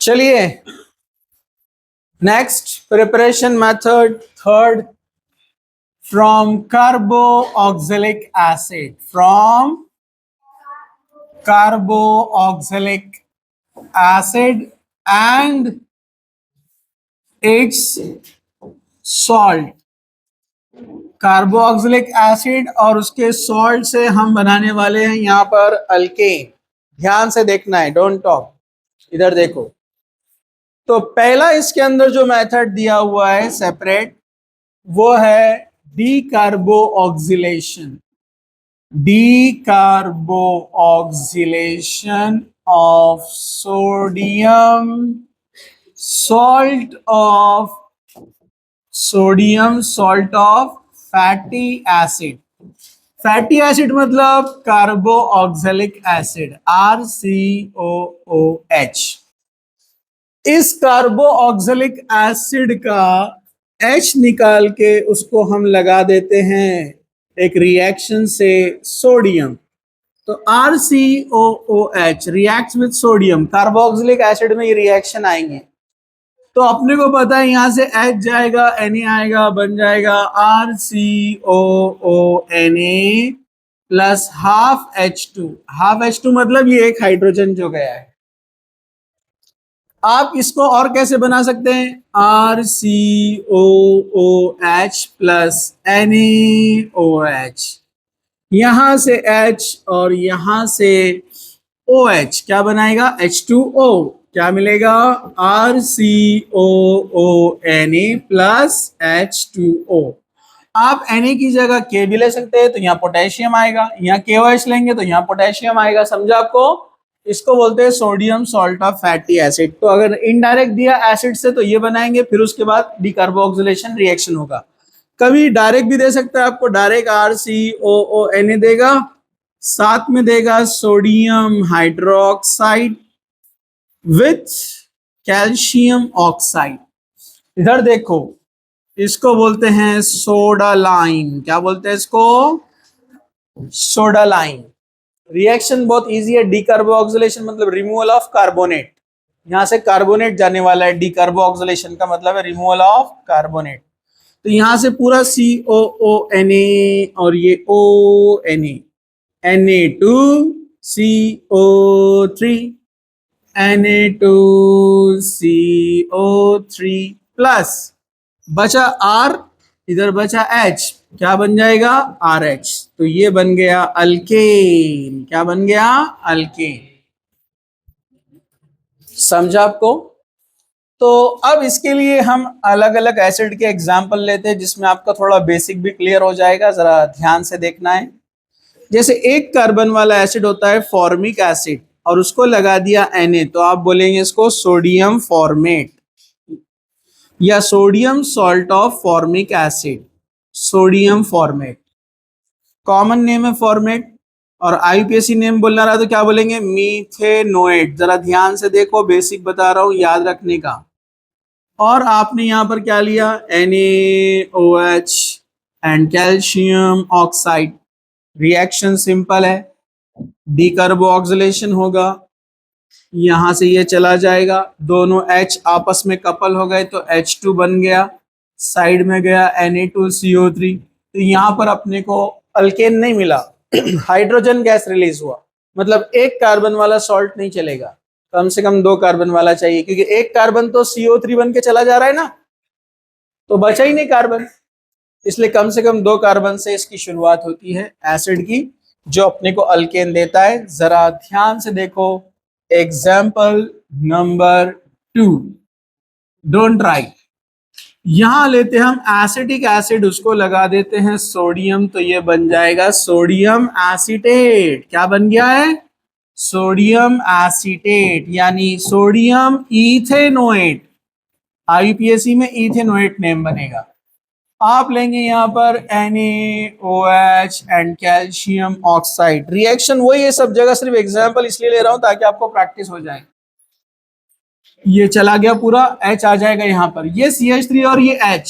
चलिए next preparation method third, from carboxylic acid, from carboxylic acid and its salt। Carboxylic acid और उसके salt से हम बनाने वाले हैं यहां पर अल्केन। ध्यान से देखना है, डोंट टॉक, इधर देखो। तो पहला इसके अंदर जो मेथड दिया हुआ है सेपरेट, वो है डीकार्बोऑक्सिलेशन। Decarboxylation of sodium salt of fatty acid। Fatty acid मतलब कार्बोऑक्सिलिक एसिड, RCOOH। इस कार्बोऑक्सिलिक एसिड का H निकाल के उसको हम लगा देते हैं एक रिएक्शन से सोडियम। तो RCOOH react with sodium, carboxylic acid में ये रिएक्शन आएंगे। तो अपने को पता है यहां से H जाएगा, Na आएगा, बन जाएगा RCOONA plus half H2। Half H2 मतलब ये एक हाइड्रोजन जो गया है। आप इसको और कैसे बना सकते हैं, RCOOH प्लस NaOH। यहां से H और यहां से OH क्या बनाएगा, H2O। क्या मिलेगा, RCOONA प्लस H2O। आप Na की जगह K भी ले सकते हैं, तो यहाँ पोटेशियम आएगा। यहाँ KOH लेंगे तो यहाँ पोटेशियम आएगा। समझा आपको? इसको बोलते हैं sodium salt of fatty acid. तो अगर इनडायरेक्ट दिया एसिड से तो ये बनाएंगे, फिर उसके बाद डीकार्बोक्सिलेशन रिएक्शन होगा। कभी डायरेक्ट भी दे सकता है, आपको डायरेक्ट RCOONA देगा, साथ में देगा sodium hydroxide with calcium oxide. इधर देखो, इसको बोलते हैं सोडा लाइम। क्या बोलते हैं इसको, सोडा लाइम। रिएक्शन बहुत इजी है। डीकार्बोक्सिलेशन मतलब रिमूवल ऑफ कार्बोनेट, यहां से कार्बोनेट जाने वाला है। डीकार्बोक्सिलेशन का मतलब है रिमूवल ऑफ कार्बोनेट। तो यहां से पूरा COONA और ये ONA, Na2CO3, Na2CO3 प्लस बचा R, इधर बचा H, क्या बन जाएगा, RH। तो ये बन गया अल्केन। क्या बन गया, अल्केन। समझा आपको? तो अब इसके लिए हम अलग अलग एसिड के एग्जाम्पल लेते हैं, जिसमें आपका थोड़ा बेसिक भी क्लियर हो जाएगा। जरा ध्यान से देखना है। जैसे एक कार्बन वाला एसिड होता है फॉर्मिक एसिड, और उसको लगा दिया Na, तो आप बोलेंगे इसको सोडियम फॉर्मेट या sodium salt of formic acid. Sodium format common name है फॉर्मेट, और IUPAC नेम बोलना रहा तो क्या बोलेंगे, मीथेनोएट। जरा ध्यान से देखो, बेसिक बता रहा हूं याद रखने का। और आपने यहां पर क्या लिया, NaOH and calcium oxide. Reaction simple है, डीकार्बोक्सिलेशन होगा, यहां से ये चला जाएगा, दोनों H आपस में कपल हो गए तो H2 बन गया, साइड में गया Na2CO3। तो यहां पर अपने को अल्केन नहीं मिला, हाइड्रोजन गैस रिलीज हुआ। मतलब एक कार्बन वाला सॉल्ट नहीं चलेगा, कम से कम 2 कार्बन वाला चाहिए, क्योंकि एक कार्बन तो CO3 बन के चला जा रहा है ना, तो बचा ही नहीं कार्बन। इसलिए कम से कम 2 कार्बन से इसकी शुरुआत होती है एसिड की, जो अपने को अल्केन देता है। जरा ध्यान से देखो, एग्जाम्पल नंबर 2, डोंट राइट। यहां लेते हम एसिटिक एसिड, उसको लगा देते हैं सोडियम, तो ये बन जाएगा सोडियम एसीटेट। क्या बन गया है, सोडियम एसीटेट, यानी सोडियम इथेनोएट। IUPAC में इथेनोएट नेम बनेगा। आप लेंगे यहां पर NaOH and calcium oxide. Reaction वही है सब जगह, सिर्फ एग्जांपल इसलिए ले रहा हूं ताकि आपको प्रैक्टिस हो जाए। ये चला गया पूरा, H आ जाएगा यहां पर, ये CH3 और ये H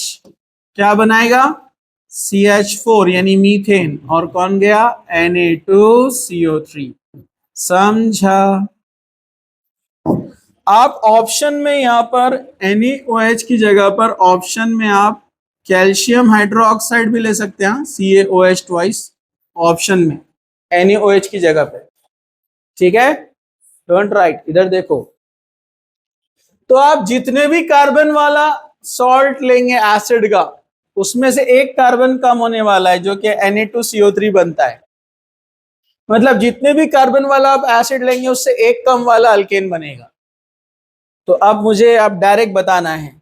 क्या बनाएगा, CH4 यानी मीथेन, और कौन गया, Na2CO3। समझा? आप ऑप्शन में यहाँ पर NaOH की जगह पर ऑप्शन में आप कैल्शियम हाइड्रोक्साइड भी ले सकते हैं, CaOH ट्वाइस ऑप्शन में NaOH की जगह पे, ठीक है। डोंट राइट, इधर देखो। तो आप जितने भी कार्बन वाला सॉल्ट लेंगे एसिड का, उसमें से एक कार्बन कम होने वाला है जो कि Na2CO3 बनता है। मतलब जितने भी कार्बन वाला आप एसिड लेंगे उससे एक कम वाला अल्केन बनेगा। तो अब मुझे आप डायरेक्ट बताना है।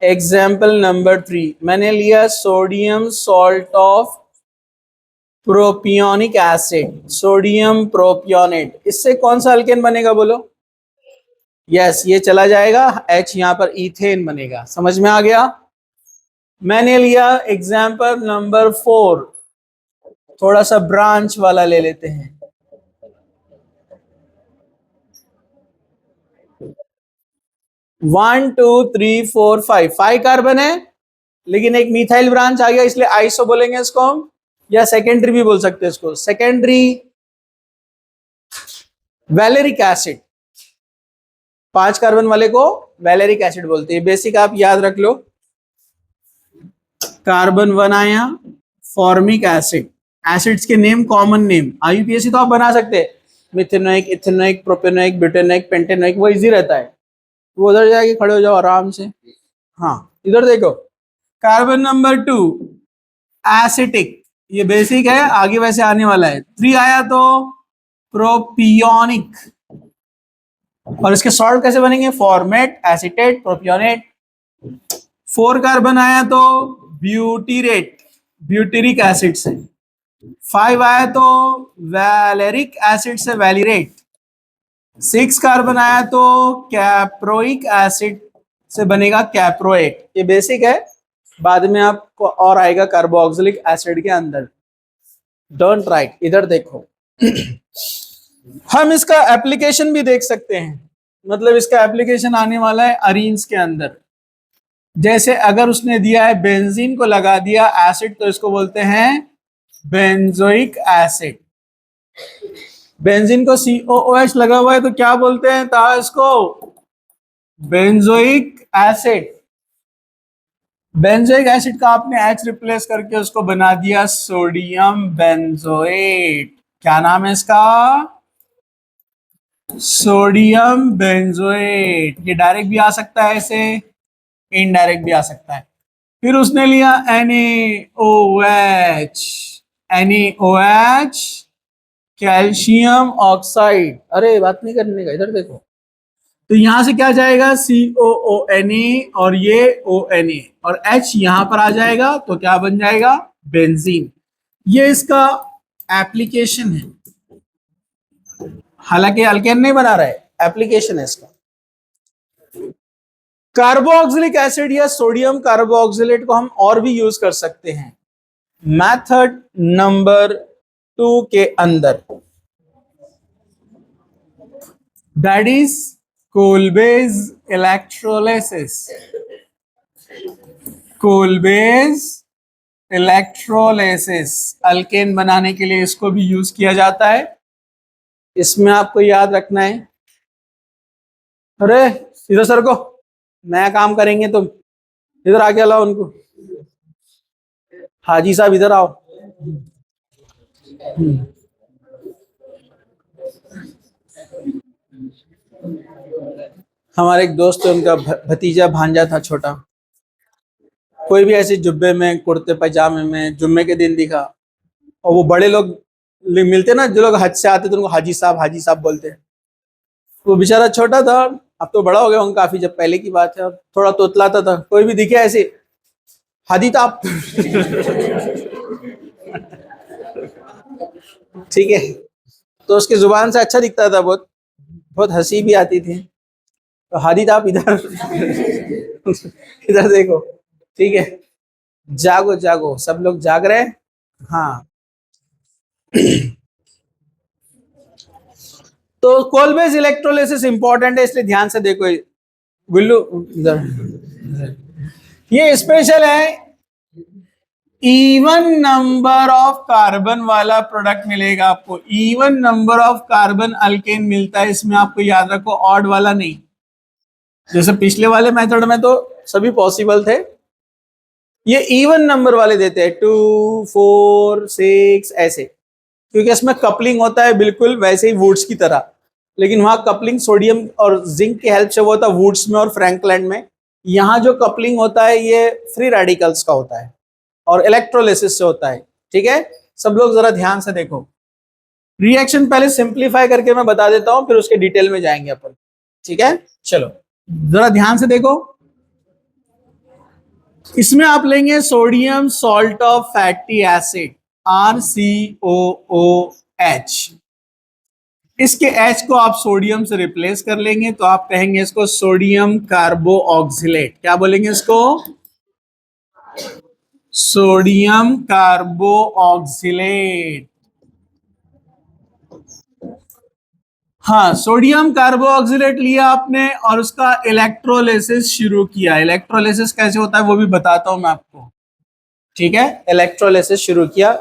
एग्जाम्पल नंबर 3 मैंने लिया sodium salt of propionic acid, sodium propionate. इससे कौन सा अल्केन बनेगा बोलो? यस, ये चला जाएगा, H यहां पर इथेन बनेगा। समझ में आ गया? मैंने लिया एग्जाम्पल नंबर 4, थोड़ा सा ब्रांच वाला ले लेते हैं। 1 2 3 4 5 कार्बन है, लेकिन एक मिथाइल ब्रांच आ गया, इसलिए आइसो बोलेंगे इसको हम, या सेकेंडरी भी बोल सकते हैं इसको, सेकेंडरी वैलेरिक एसिड। 5 कार्बन वाले को वैलेरिक एसिड बोलते हैं। बेसिक आप याद रख लो। कार्बन 1 आया, फॉर्मिक एसिड। एसिड्स के नेम कॉमन नेम, IUPAC तो आप बना सकते हैं, methanoic, ethanoic, propanoic, butanoic, pentanoic, वो इजी रहता है। वो उधर जाके खड़े हो जाओ आराम से। हाँ, इधर देखो, कार्बन नंबर 2 एसिटिक, ये बेसिक है, आगे वैसे आने वाला है। 3 आया तो प्रोपियोनिक, और इसके सॉल्ट कैसे बनेंगे? Format, acetate, propionate. 4 कार्बन आया तो ब्यूटीरेट, ब्यूटेरिक एसिड से। 5 आया तो वैलेरिक एसिड से वैलिरेट। 6 कार्बन आया तो कैप्रोइक एसिड से बनेगा कैप्रोएट। ये बेसिक है, बाद में आपको और आएगा कार्बोक्सिलिक एसिड के अंदर। डोंट राइट, इधर देखो। हम इसका एप्लीकेशन भी देख सकते हैं, मतलब इसका एप्लीकेशन आने वाला है अरीन्स के अंदर। जैसे अगर उसने दिया है बेंजीन को लगा दिया एसिड, तो इसको बोलते हैं बेंजोइक एसिड। बेंजीन को COOH लगा हुआ है तो क्या बोलते हैं था इसको? Benzoic acid. बेंजोइक एसिड का आपने H रिप्लेस करके उसको बना दिया सोडियम बेंजोएट। क्या नाम है इसका? Sodium benzoate. ये डायरेक्ट भी आ सकता है, ऐसे इनडायरेक्ट भी आ सकता है। फिर उसने लिया NaOH, NaOH कैल्शियम ऑक्साइड। अरे बात नहीं करने का, इधर देखो। तो यहां से क्या जाएगा? COONA और ये ONA और H यहां पर आ जाएगा, तो क्या बन जाएगा? बेंजीन। ये इसका एप्लीकेशन है, हालांकि अल्केन नहीं बना रहा है, एप्लीकेशन है इसका। कार्बोक्सिलिक एसिड या सोडियम कार्बोक्सिलेट को हम और भी यूज कर सकते हैं मेथड नंबर 2 के अंदर, that is Kolbe's electrolysis. Kolbe's electrolysis alkane बनाने के लिए इसको भी यूज किया जाता है। इसमें आपको याद रखना है, अरे इधर सर को, नया काम करेंगे तुम, इधर आके लाओ उनको। हाजी साहब इधर आओ। हमारे एक दोस्त है, उनका भतीजा भांजा था छोटा, कोई भी ऐसे जुब्बे में, कुर्ते पैजामे में जुम्मे के दिन दिखा, और वो बड़े लोग मिलते ना, जो लोग हज से आते तो उनको हाजी साहब बोलते हैं। वो बेचारा छोटा था, अब तो बड़ा हो गया उनका काफी, जब पहले की बात है, थोड़ा तोतलाता था, कोई भी दिखे ऐसे हादी ताप। ठीक है, तो उसकी जुबान से अच्छा दिखता था, बहुत बहुत हंसी भी आती थी। तो हादी ताप इधर इधर देखो, ठीक है, जागो जागो, सब लोग जाग रहे हैं। हाँ। तो कोल्बेज इलेक्ट्रोलिसिस इंपॉर्टेंट है, इसलिए ध्यान से देखो। गुल्लू इधर, ये स्पेशल है, इवन नंबर ऑफ कार्बन वाला प्रोडक्ट मिलेगा आपको, even number of carbon alkane मिलता है इसमें, आपको याद रखो, ऑड वाला नहीं। जैसे पिछले वाले मेथड में तो सभी पॉसिबल थे, ये इवन नंबर वाले देते हैं 2 4 6 ऐसे, क्योंकि इसमें कपलिंग होता है बिल्कुल वैसे ही वुड्स की तरह, लेकिन वहां कपलिंग सोडियम और जिंक की हेल्प से वो होता है वुड्स में और फ्रैंकलैंड में। यहाँ जो कपलिंग होता है ये फ्री रेडिकल्स का होता है और इलेक्ट्रोलिसिस से होता है। ठीक है, सब लोग जरा ध्यान से देखो, रिएक्शन पहले सिंप्लीफाई करके मैं बता देता हूं, फिर उसके डिटेल में जाएंगे अपन। ठीक है, चलो जरा ध्यान से देखो। इसमें आप लेंगे sodium salt of fatty acid RCOOH, इसके H को आप सोडियम से रिप्लेस कर लेंगे तो आप कहेंगे इसको सोडियम कार्बो ऑक्सिलेट। क्या बोलेंगे इसको? Sodium कार्बो oxalate. हाँ, सोडियम कार्बो ऑक्सिलेट लिया आपने और उसका इलेक्ट्रोलिसिस शुरू किया। इलेक्ट्रोलिसिस कैसे होता है वो भी बताता हूं मैं आपको। ठीक है, इलेक्ट्रोलिसिस शुरू किया,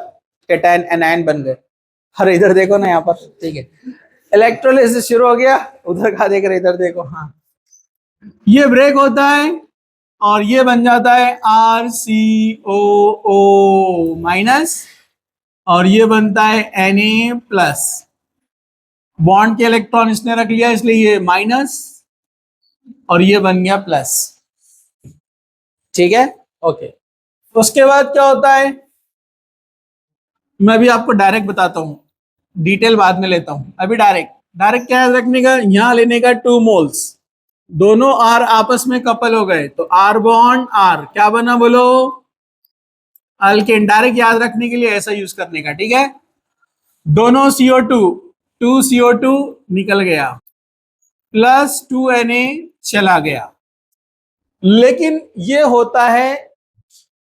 केटायन एनायन बन गए। अरे इधर देखो ना यहाँ पर। ठीक है, इलेक्ट्रोलिसिस शुरू हो गया, उधर का देख रहे, इधर देखो। हाँ, ये ब्रेक होता है और ये बन जाता है RCOO माइनस और ये बनता है Na प्लस। बॉन्ड के इलेक्ट्रॉन इसने रख लिया इसलिए ये माइनस और ये बन गया प्लस। ठीक है, ओके। उसके बाद क्या होता है मैं भी आपको डायरेक्ट बताता हूं, डिटेल बाद में लेता हूं। अभी डायरेक्ट क्या याद रखने का, यहां लेने का 2 मोल्स, दोनों R आपस में कपल हो गए तो R बॉन्ड R क्या बना बोलो? अल्केन। डायरेक्ट याद रखने के लिए ऐसा यूज करने का। ठीक है, दोनों CO2 2 CO2 निकल गया प्लस 2 Na चला गया। लेकिन ये होता है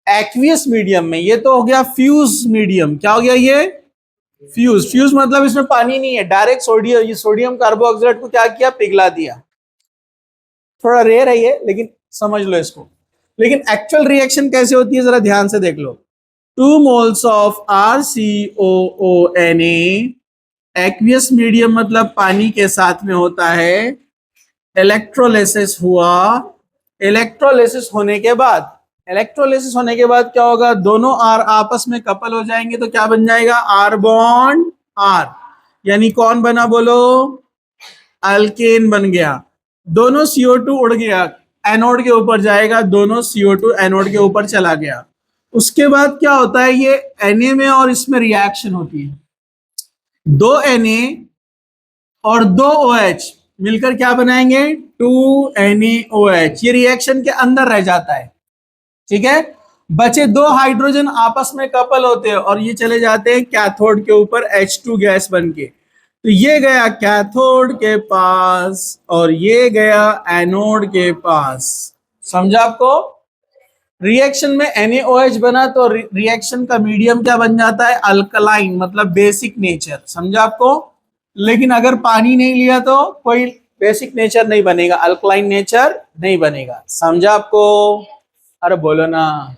एक्वियस मीडियम में, ये तो हो गया फ्यूज मीडियम। क्या हो गया ये? फ्यूज मतलब इसमें पानी नहीं है, डायरेक्ट सोडियम कार्बोऑक्साइड को क्या किया? पिघला दिया। थोड़ा रेयर है ये, लेकिन समझ लो इसको। लेकिन एक्चुअल रिएक्शन कैसे होती है जरा ध्यान से देख लो। 2 moles of RCOONA, aqueous medium मतलब पानी के साथ में होता है। इलेक्ट्रोलिसिस हुआ, इलेक्ट्रोलिसिस होने के बाद क्या होगा? दोनों R आपस में कपल हो जाएंगे तो क्या बन जाएगा? R बॉन्ड R, यानी कौन बना बोलो? अल्केन बन गया। दोनों CO2 उड़ गया, एनोड के ऊपर जाएगा, दोनों CO2 एनोड के ऊपर चला गया। उसके बाद क्या होता है, ये Na में और इसमें रिएक्शन होती है, 2 Na और 2 OH मिलकर क्या बनाएंगे? 2 NaOH। ये रिएक्शन के अंदर रह जाता है। ठीक है, बचे 2 हाइड्रोजन आपस में कपल होते हैं और ये चले जाते हैं कैथोड के ऊपर H2 गैस बन के। तो ये गया कैथोड के पास और ये गया एनोड के पास। समझा आपको? रिएक्शन में NaOH बना तो रिएक्शन का मीडियम क्या बन जाता है? अल्कलाइन, मतलब बेसिक नेचर। समझा आपको? लेकिन अगर पानी नहीं लिया तो कोई बेसिक नेचर नहीं बनेगा, अल्कलाइन नेचर नहीं बनेगा। समझा आपको? अरे बोलो ना,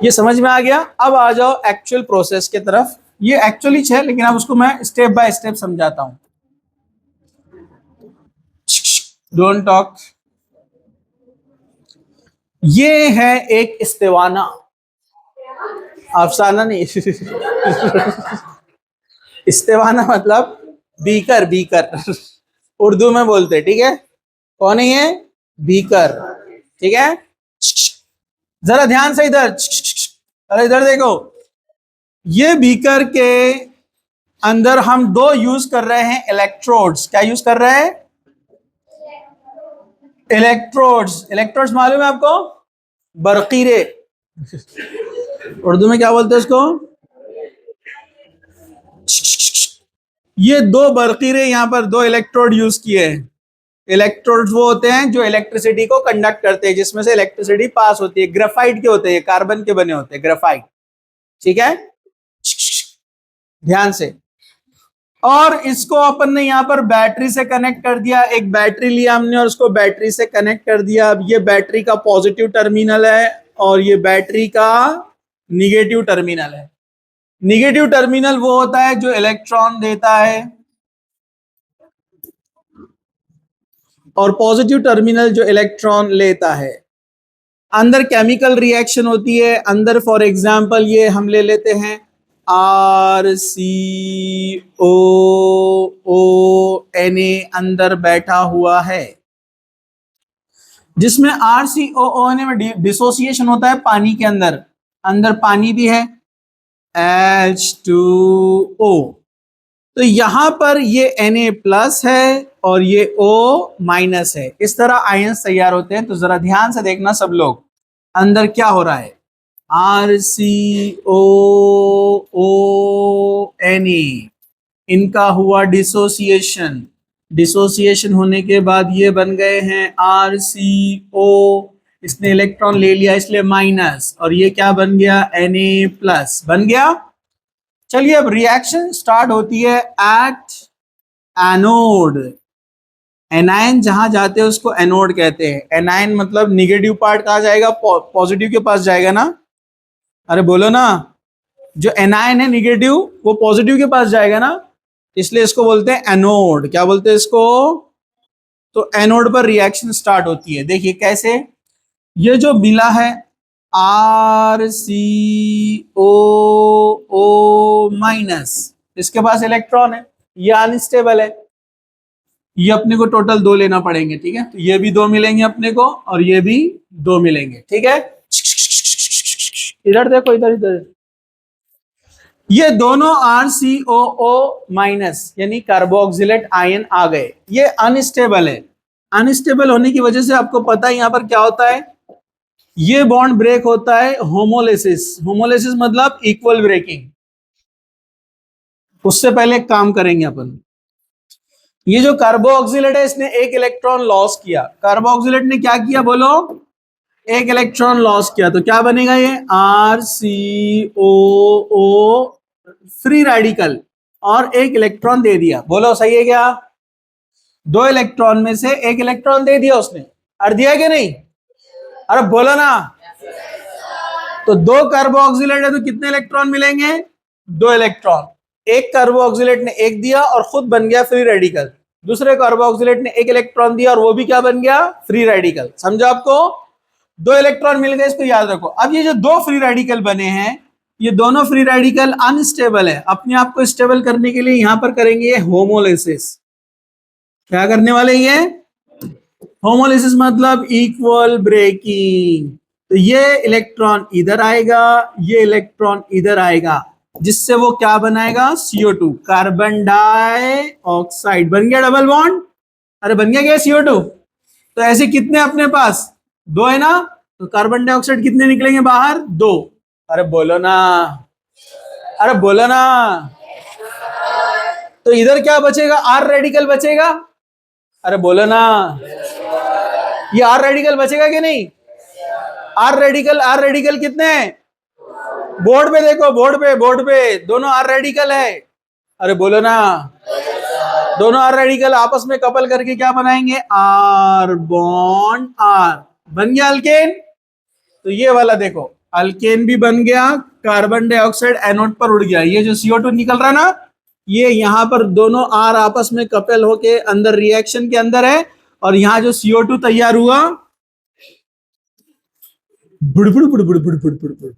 ये समझ में आ गया? अब आ जाओ एक्चुअल प्रोसेस के तरफ। ये एक्चुअली है लेकिन अब उसको मैं स्टेप बाय स्टेप समझाता हूं। Don't talk. ये है एक इस्तेवाना, अफसाना नहीं। इस्तेवाना मतलब बीकर उर्दू में बोलते। ठीक है, कौन है ये? बीकर। ठीक है, जरा ध्यान से इधर, अरे इधर देखो। ये बीकर के अंदर हम 2 यूज कर रहे हैं इलेक्ट्रोड्स। क्या यूज कर रहे हैं? इलेक्ट्रोड्स मालूम है आपको? बरकीरे, उर्दू में क्या बोलते हैं इसको? ये 2 बरकीरे, यहां पर 2 इलेक्ट्रोड यूज किए हैं। इलेक्ट्रोड्स वो होते हैं जो इलेक्ट्रिसिटी को कंडक्ट करते हैं, जिसमें से इलेक्ट्रिसिटी पास होती है। ग्रेफाइट के होते हैं, कार्बन के बने होते हैं, ग्रेफाइट। ठीक है, ध्यान से। और इसको अपन ने यहां पर बैटरी से कनेक्ट कर दिया। एक बैटरी लिया हमने और उसको बैटरी से कनेक्ट कर दिया। अब ये बैटरी का पॉजिटिव टर्मिनल है और ये बैटरी का निगेटिव टर्मिनल है। निगेटिव टर्मिनल वो होता है जो इलेक्ट्रॉन देता है, और पॉजिटिव टर्मिनल जो इलेक्ट्रॉन लेता है। अंदर केमिकल रिएक्शन होती है, अंदर फॉर एग्जांपल ये हम ले लेते हैं RCOO अंदर बैठा हुआ है, जिसमें RCOO में डिसोसिएशन होता है पानी के अंदर। अंदर पानी भी है H2O, तो यहां पर ये Na प्लस है और ये O माइनस है। इस तरह आयंस तैयार होते हैं। तो जरा ध्यान से देखना सब लोग, अंदर क्या हो रहा है, RCOONA, इनका हुआ डिसोसिएशन। डिसोसिएशन होने के बाद ये बन गए हैं RCO, इसने इलेक्ट्रॉन ले लिया इसलिए माइनस, और ये क्या बन गया, Na प्लस बन गया। चलिए अब रिएक्शन स्टार्ट होती है एट एनोड। एनायन जहां जाते हैं उसको एनोड कहते हैं। एनायन मतलब निगेटिव पार्ट कहाँ जाएगा, पॉजिटिव के पास जाएगा ना। अरे बोलो ना, जो एनायन है निगेटिव वो पॉजिटिव के पास जाएगा ना, इसलिए इसको बोलते हैं एनोड। क्या बोलते हैं इसको, तो एनोड पर रिएक्शन स्टार्ट होती है। देखिए कैसे, ये जो मिला है RCOO माइनस, इसके पास इलेक्ट्रॉन है, ये अनस्टेबल है, ये अपने को टोटल 2 लेना पड़ेंगे, ठीक है। तो ये भी 2 मिलेंगे अपने को और ये भी 2 मिलेंगे, ठीक है। इधर देखो, इधर इधर, ये दोनों RCOO माइनस यानी कार्बोक्सिलेट आयन आ गए। ये अनस्टेबल है। अनस्टेबल होने की वजह से आपको पता है यहां पर क्या होता है, ये बॉन्ड ब्रेक होता है होमोलिसिस। होमोलिसिस मतलब इक्वल ब्रेकिंग। उससे पहले एक काम करेंगे अपन, ये जो कार्बोक्सिलेट है इसने एक इलेक्ट्रॉन लॉस किया। कार्बोक्सिलेट ने क्या किया बोलो, एक इलेक्ट्रॉन लॉस किया, तो क्या बनेगा ये RCOO फ्री रेडिकल, और एक इलेक्ट्रॉन दे दिया। बोलो सही है क्या, 2 इलेक्ट्रॉन में से एक इलेक्ट्रॉन दे दिया उसने, और दिया कि नहीं, अरे बोलो ना। तो 2 कार्बोक्सिलेट है तो कितने इलेक्ट्रॉन मिलेंगे, 2 इलेक्ट्रॉन। एक कार्बोक्सिलेट ने एक दिया और खुद बन गया फ्री रेडिकल, दूसरे कार्बोक्सिलेट ने एक इलेक्ट्रॉन दिया और वो भी क्या बन गया, फ्री रेडिकल। समझो आपको, 2 इलेक्ट्रॉन मिल गए, इसको याद रखो। अब ये जो 2 फ्री रेडिकल बने हैं, ये दोनों फ्री रेडिकल अनस्टेबल है। अपने आप को स्टेबल करने के लिए यहां पर करेंगे होमोलिसिस। क्या करने वाले ये, होमोलिसिस मतलब इक्वल ब्रेकिंग। तो ये इलेक्ट्रॉन इधर आएगा, ये इलेक्ट्रॉन इधर आएगा, जिससे वो क्या बनाएगा, CO2 कार्बन डाइऑक्साइड बन गया, डबल बॉन्ड। अरे बन गया क्या CO2। तो ऐसे कितने अपने पास, 2 है ना, तो कार्बन डाइऑक्साइड कितने निकलेंगे बाहर, 2। अरे बोलो ना, अरे बोलो ना। तो इधर क्या बचेगा, R रेडिकल बचेगा। अरे बोलो ना, ये R रेडिकल बचेगा कि नहीं, R रेडिकल कितने हैं, बोर्ड पे देखो, बोर्ड पे दोनों R रेडिकल है। अरे बोलो ना, दोनों R रेडिकल आपस में कपल करके क्या बनाएंगे, R बॉन्ड R, बन गया अल्केन। तो ये वाला देखो, अल्केन भी बन गया, कार्बन डाइऑक्साइड एनोड पर उड़ गया। ये जो CO2 निकल रहा ना, ये यहां पर दोनों R आपस में कपल होके अंदर रिएक्शन के अंदर है, और यहां जो CO2 तैयार हुआ, बुड़बुड़ बुड़बुड़ बुड़बुड़ बुड़बुड़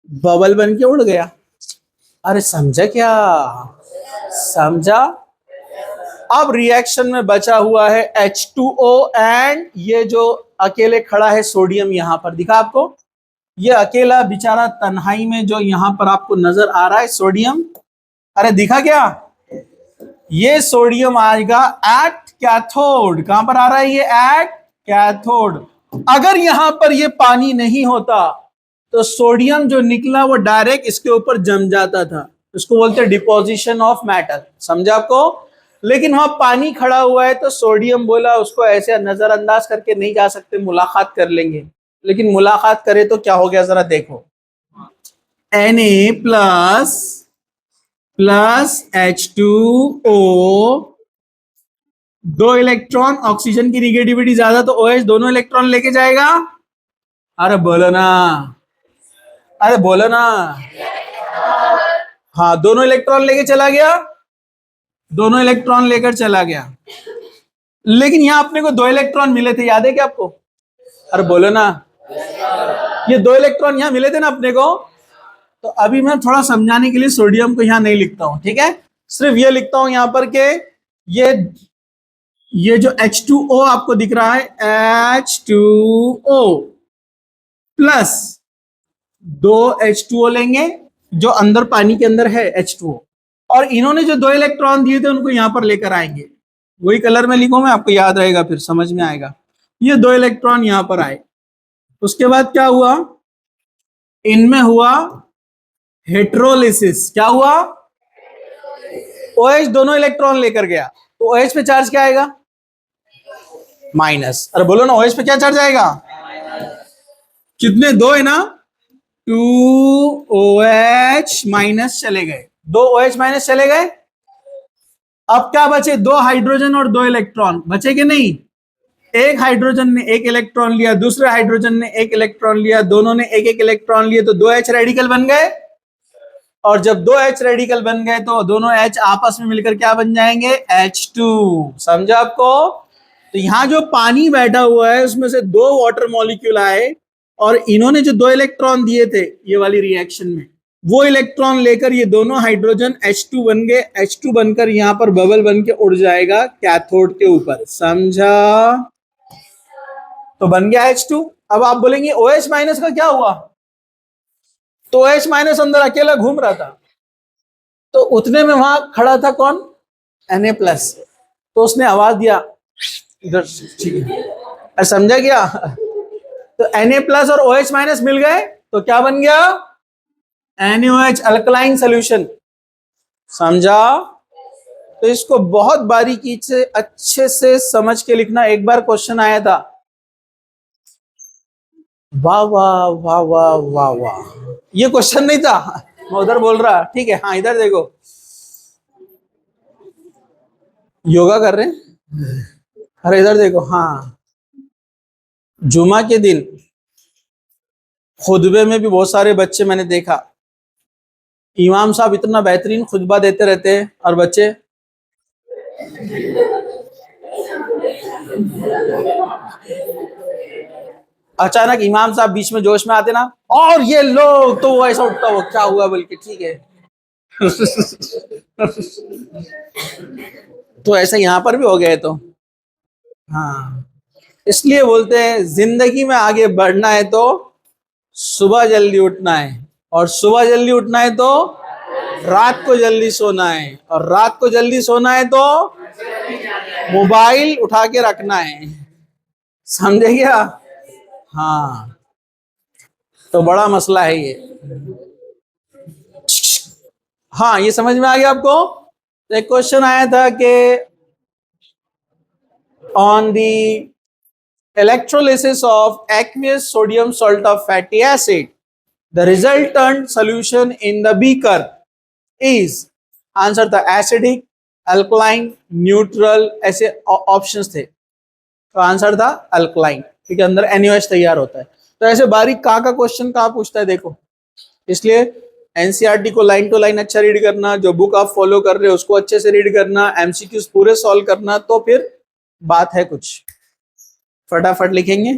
बबल बन के उड़ गया। अरे समझा क्या, समझा। अब रिएक्शन में बचा हुआ है H2O एंड ये जो अकेले खड़ा है सोडियम, यहां पर दिखा आपको, ये अकेला बेचारा तन्हाई में जो यहां पर आपको नजर आ रहा है सोडियम। अरे दिखा क्या, ये सोडियम आएगा एट कैथोड। कहां पर आ रहा है ये, एट कैथोड। अगर यहां पर ये पानी नहीं होता तो सोडियम जो निकला वो डायरेक्ट इसके ऊपर जम जाता था, उसको बोलते हैं डिपोजिशन ऑफ मैटर। समझा आपको। लेकिन वहां पानी खड़ा हुआ है तो सोडियम बोला उसको ऐसे नजरअंदाज करके नहीं जा सकते, मुलाकात कर लेंगे। लेकिन मुलाकात करे तो क्या हो गया, जरा देखो, Na plus plus H2O, 2 electron, oxygen की निगेटिविटी ज्यादा तो OH दोनों इलेक्ट्रॉन लेके जाएगा। अरे बोलो ना, अरे बोलो ना। हाँ, दोनों इलेक्ट्रॉन लेके चला गया, दोनों इलेक्ट्रॉन लेकर चला गया, लेकिन यहां अपने को 2 इलेक्ट्रॉन मिले थे, याद है क्या आपको? अरे बोलो ना, ये 2 इलेक्ट्रॉन यहां मिले थे ना अपने को। तो अभी मैं थोड़ा समझाने के लिए सोडियम को यहां नहीं लिखता हूं, ठीक है, सिर्फ ये लिखता हूं यहां पर के ये जो H2O आपको दिख रहा है, H2O प्लस 2 H2O लेंगे जो अंदर पानी के अंदर है H2O, और इन्होंने जो 2 इलेक्ट्रॉन दिए थे उनको यहां पर लेकर आएंगे। वही कलर में लिखूं मैं, आपको याद रहेगा, फिर समझ में आएगा। ये 2 इलेक्ट्रॉन यहां पर आए, उसके बाद क्या हुआ, इनमें हुआ हेट्रोलिसिस। क्या हुआ? OH दोनों इलेक्ट्रॉन लेकर गया, तो OH पे चार्ज क्या आएगा? माइनस। अरे बोलो ना, OH पे क्या चार्ज आएगा? कितने? 2 है ना, 2OH माइनस चले गए, 2 OH माइनस चले गए। अब क्या बचे? 2 हाइड्रोजन और 2 इलेक्ट्रॉन बचे कि नहीं? एक हाइड्रोजन ने 1 इलेक्ट्रॉन लिया, दूसरे हाइड्रोजन ने 1 इलेक्ट्रॉन लिया, दोनों ने 1-1 इलेक्ट्रॉन लिए, तो 2 H रेडिकल बन गए। और जब 2 H रेडिकल बन गए तो दोनों H आपस में मिलकर क्या बन जाएंगे? H2। समझा आपको? तो यहां जो पानी बैठा हुआ है उसमें से 2 वाटर मॉलिक्यूल आए, और इन्होंने जो 2 इलेक्ट्रॉन दिए थे ये वाली रिएक्शन में, वो इलेक्ट्रॉन लेकर ये दोनों हाइड्रोजन H2 बन गए। H2 बनकर यहां पर बबल बन के उड़ जाएगा कैथोड के ऊपर। समझा? तो बन गया H2। अब आप बोलेंगे OH माइनस का क्या हुआ? तो OH माइनस अंदर अकेला घूम रहा था, तो उतने में वहां खड़ा था कौन? Na plus. तो उसने आवाज दिया इधर, ठीक है, समझा क्या? तो Na प्लस और OH माइनस मिल गए तो क्या बन गया? NaOH, alkaline solution. समझा? तो इसको बहुत बारीकी से अच्छे से समझ के लिखना। एक बार क्वेश्चन आया था, वाह वाह वाह वाह वाह वाह, ये क्वेश्चन नहीं था, मैं उधर बोल रहा, ठीक है। हाँ, इधर देखो, योगा कर रहे हैं, अरे इधर देखो। हाँ, जुमा के दिन खुतबे में भी बहुत सारे बच्चे मैंने देखा, इमाम साहब इतना बेहतरीन खुतबा देते रहते हैं और बच्चे अचानक इमाम साहब बीच में जोश में आते ना, और ये लोग, तो वो ऐसा उठता, वो क्या हुआ बोल के, ठीक है। तो ऐसा यहां पर भी हो गए तो। हाँ, इसलिए बोलते हैं जिंदगी में आगे बढ़ना है तो सुबह जल्दी उठना है, और सुबह जल्दी उठना है तो रात को जल्दी सोना है, और रात को जल्दी सोना है तो मोबाइल उठा के रखना है। समझे क्या? हाँ, तो बड़ा मसला है ये। हाँ, ये समझ में आ गया आपको? तो एक क्वेश्चन आया था कि on the electrolysis of aqueous sodium salt of fatty acid, the resultant solution in the beaker is, answer था एसिडिक, अल्कलाइन, न्यूट्रल, ऐसे ऑप्शंस थे, तो आंसर था अल्कलाइन, क्योंकि अंदर NaOH तैयार होता है। तो ऐसे बारीक का क्वेश्चन कहाँ पूछता है देखो, इसलिए एनसीईआरटी को लाइन टू लाइन अच्छा रीड करना, जो बुक आप फॉलो कर रहे हो उसको अच्छे से रीड करना, एमसीक्यूज पूरे सॉल्व करना, तो फिर बात है कुछ। फटाफट लिखेंगे।